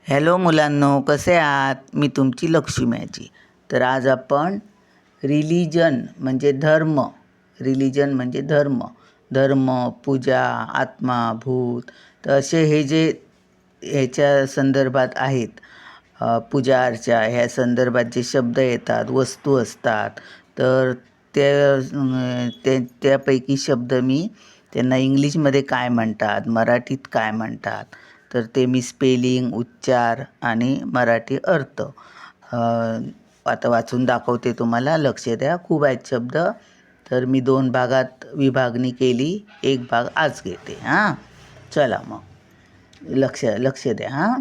Hello मुलांनो, कसे आहात? मी तुमची लक्ष्मी आजी. तर आज आपण रिलिजन म्हणजे धर्म, धर्म, पूजा, आत्मा, भूत, तर असे हे जे ह्याच्या संदर्भात आहेत, पूजा अर्चा ह्या संदर्भात जे शब्द येतात, वस्तू असतात, तर त्यापैकी शब्द मी त्यांना इंग्लिशमध्ये काय म्हणतात, मराठीत काय म्हणतात, तर ते मी स्पेलिंग, उच्चार आणि मराठी अर्थ आता वाचून दाखवते तुम्हाला. लक्ष द्या, खूप आहेत शब्द. तर मी 2 भागात विभागणी केली, एक भाग आज घेते. चला मग लक्ष द्या.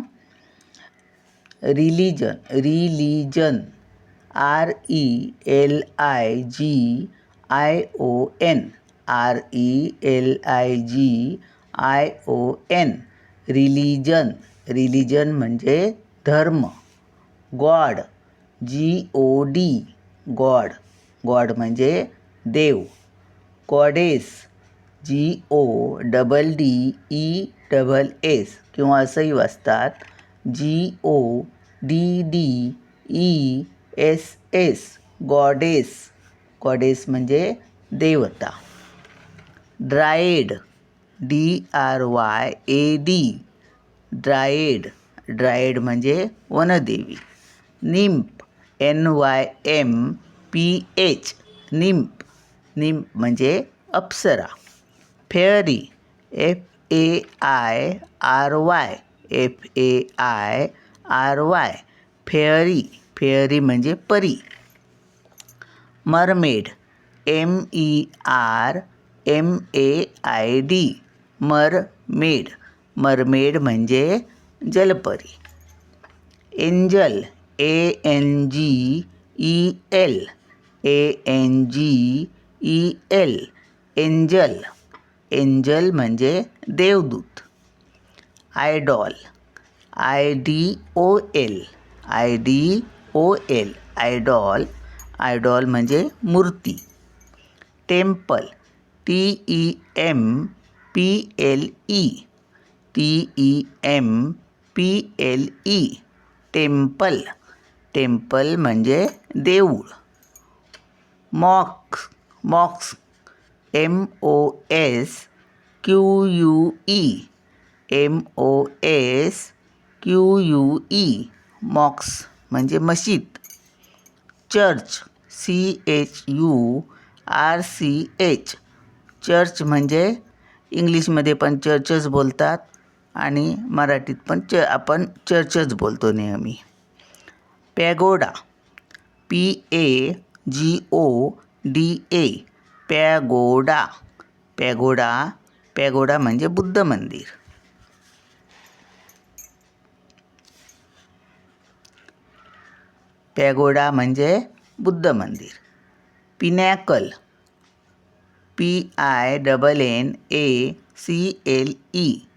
रिलिजन RELIGION रिलिजन म्हणजे धर्म. गॉड गॉड म्हणजे देव. गॉडेस GODDESS किंवा असंही वाचतात GODDESS गॉडेस म्हणजे देवता. ड्रायड ड्रायड म्हणजे वनदेवी. निम्फ NYMPH निम्फ म्हणजे अप्सरा. फेअरी FAIRY फेअरी म्हणजे परी. मरमेड MERMAID मरमेड म्हणजे जलपरी. एंजल ANGEL एंजल म्हणजे देवदूत. आयडॉल आयडॉल म्हणजे मूर्ती. टेम्पल TEMPLE टेम्पल म्हणजे देऊळ. मॉस्क MOSQUE मॉक्स म्हणजे मशीद. चर्च CHURCH चर्च म्हणजे इंग्लिशमध्ये पण चर्चच बोलतात आणि मराठीत पण आपण चर्चच बोलतो नेहमी. पॅगोडा PAGODA पॅगोडा म्हणजे बुद्ध मंदिर. पिनॅकल PINNACLE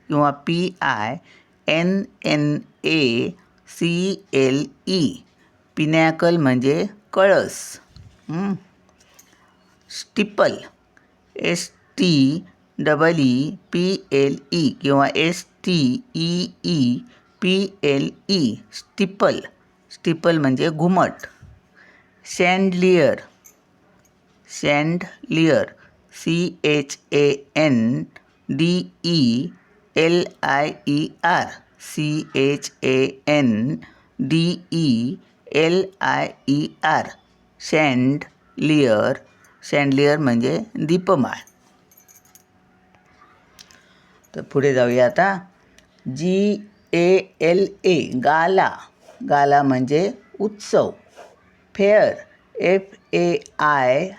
किंवा PINNACLE पिनॅकल म्हणजे कळस. स्टिपल STEEPLE किंवा STEEPLE स्टिपल म्हणजे घुमट. शँडलियर CHANDLIER शँडलियर म्हणजे दीपमाळ. तर पुढे जाऊया आता. GALA गाला म्हणजे उत्सव. फेअर FAIR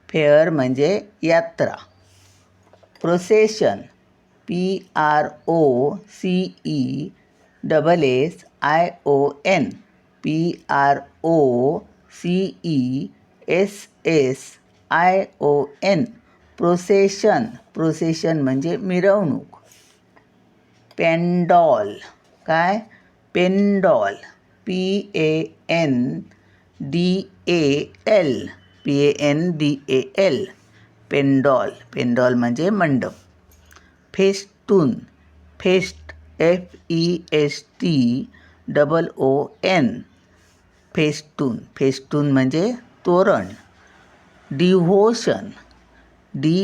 फेअर म्हणजे यात्रा. प्रोसेशन PROCESSION प्रोसेशन म्हणजे मिरवणूक. पेंडॉल PANDAL पेंडॉल म्हणजे मंडप. Festoon fest FESTOON festoon. Festoon म्हणजे तोरण. Devotion DEVOTION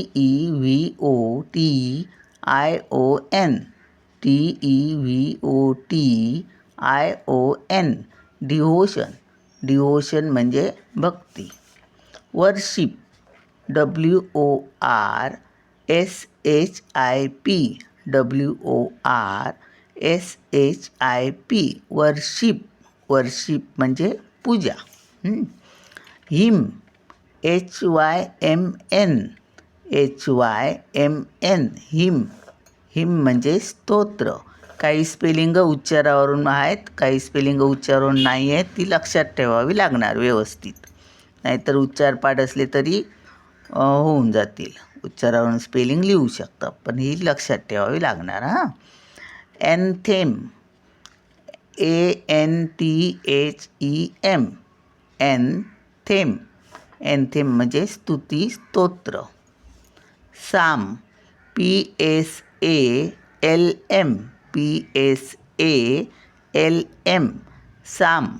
DEVOTION devotion. Devotion म्हणजे भक्ती. Worship WORSHIP worship. वर्शिप म्हणजे पूजा. हिम HYMN हिम. हिम म्हणजे स्तोत्र. काही स्पेलिंग उच्चारावरून आहेत, काही स्पेलिंग उच्चारावरून नाही आहेत. ती लक्षात ठेवावी लागणार व्यवस्थित, नाहीतर उच्चार पाठ असले तरी होऊन जातील. उच्चारावरून स्पेलिंग लिहू शकता, पण ही लक्षात ठेवावी लागणार. एनथेम ANTHEM एनथेम. एनथेम म्हणजे स्तुती स्तोत्र. साम PSALM साम.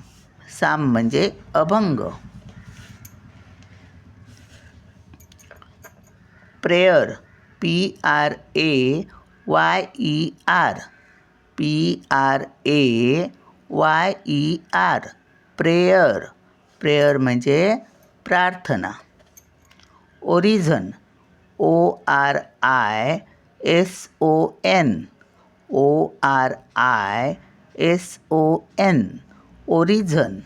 साम म्हणजे अभंग. Prayer PRAYER PRAYER prayer. Prayer म्हणजे प्रार्थना. ओरिझन ORISON ओरिझन.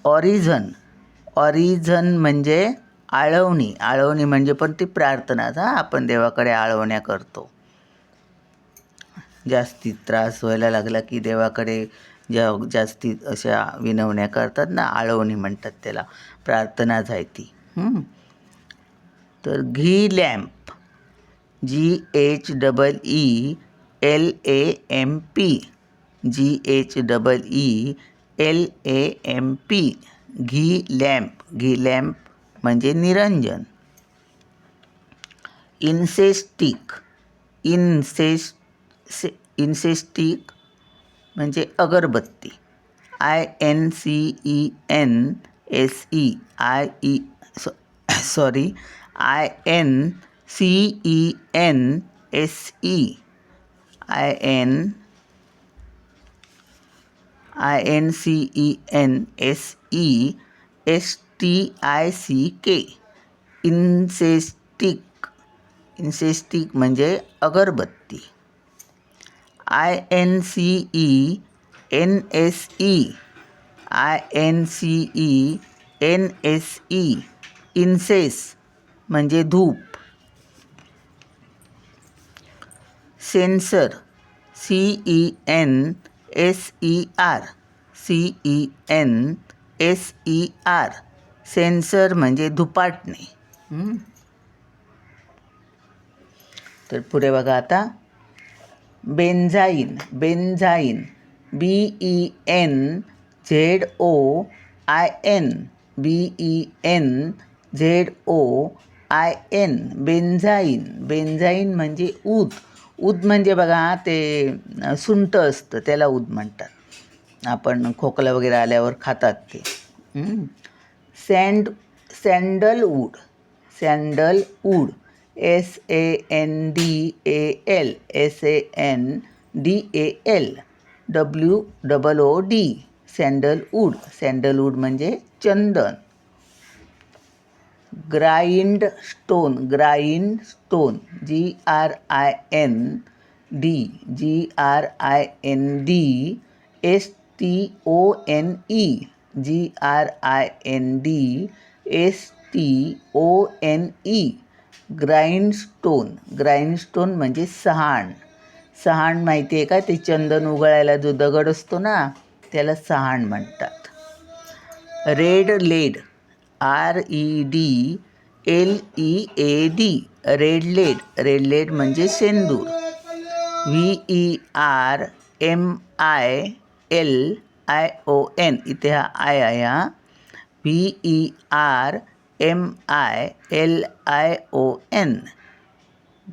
ऑरिझन. ऑरिझन म्हणजे आळवणी. आळवणी म्हणजे पण ती प्रार्थनाच. आपण देवाकडे आळवण्या करतो. जास्ती त्रास व्हायला लागला की देवाकडे जास्ती अशा विनवण्या करतात ना, आळवणी म्हणतात त्याला. प्रार्थनाच आहे ती. तर घी लॅम्प GHEELAMP GHEELAMP घी लॅम्प. घी लॅम्प म्हणजे निरंजन. इन्सेस्टिक. इन्सेस्टिक म्हणजे अगरबत्ती. INCENSE STICK इन्सेस्टिक. इन्सेस्टिक म्हणजे अगरबत्ती. INCENSE इन्सेस म्हणजे धूप. सेन्सर CENSER सेन्सर म्हणजे धुपाटणे. तर पुढे बघा आता. बेन्झाईन. बेन्झाईन BENZOIN BENZOIN बेन्झाईन. बेन्झाईन म्हणजे ऊद. ऊद म्हणजे बघा ते सुंठ असतं त्याला ऊद म्हणतात. आपण खोकला वगैरे आल्यावर खातात ते. सॅन्डलवूड. सॅन्डलवूड SANDAL सॅन्डलवूड. सॅन्डलवूड म्हणजे चंदन. Grind stone. Grind stone GRINDSTONE grindstone. Grindstone म्हणजे सहाण. सहाण माहिती आहे का? ते चंदन उघळायला जो दगड असतो ना, त्याला सहाण म्हणतात. Red lead REDLEAD red lead. Red lead म्हणजे शेंदूर. VERMILION इथे हा आय आहे.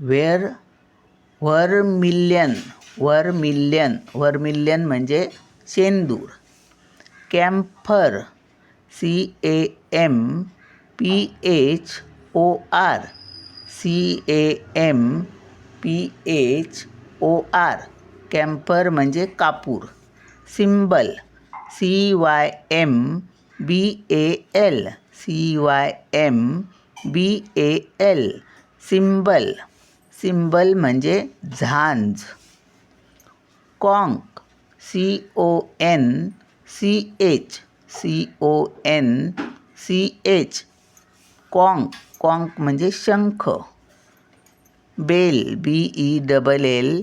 VERMILION व्हर्मिलियन व्हर्मिलियन म्हणजे शेंदूर. कॅम्फर CAMPHOR कॅम्फर म्हणजे कापूर. सिम्बल CYMBAL सिम्बल म्हणजे झांज. कॉन्क CONCH कॉन्क म्हणजे शंख. बेल BELL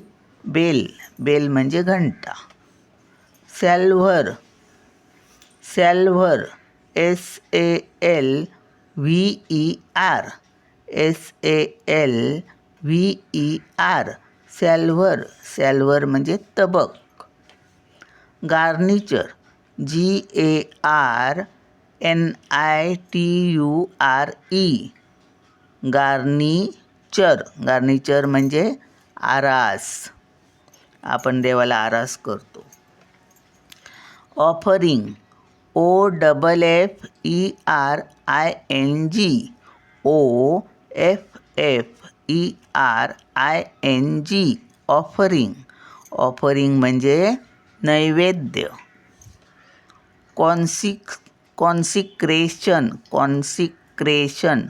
बेल म्हणजे घंटा. सॅल्व्हर SALVER सॅल्व्हर म्हणजे तबक. गार्निचर GARNITURE गार्निचर म्हणजे आरास. आपण देवाला आरास करतो. ऑफरिंग OFFERING ऑफरिंग म्हणजे नैवेद्य. कॉन्सिक्रेशन कॉन्सिक्रेशन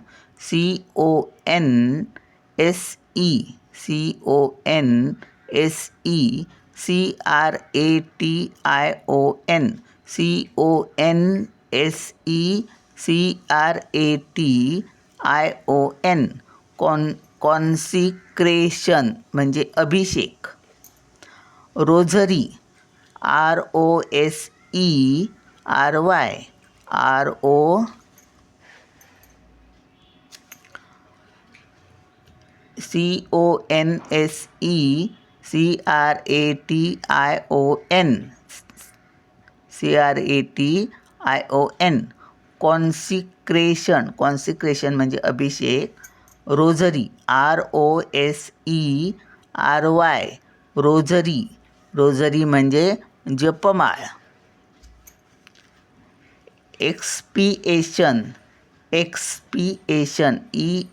म्हणजे अभिषेक. रोझरी कॉन्सिक्रेशन म्हणजे अभिषेक. रोझरी रोझरी म्हणजे जपमाळ. एक्सपिएशन EXPIATION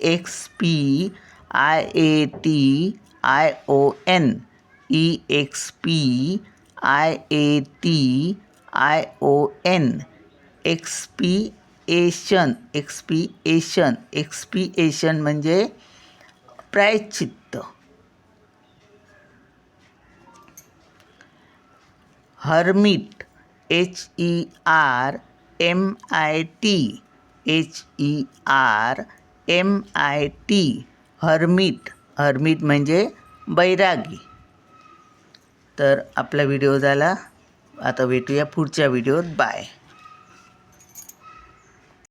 एक्सपिएशन म्हणजे प्रायश्चित्त. हर्मिट हर्मिट म्हणजे बैरागी. तर आपला व्हिडिओ झाला. आता भेटूया पुढच्या व्हिडिओत. बाय.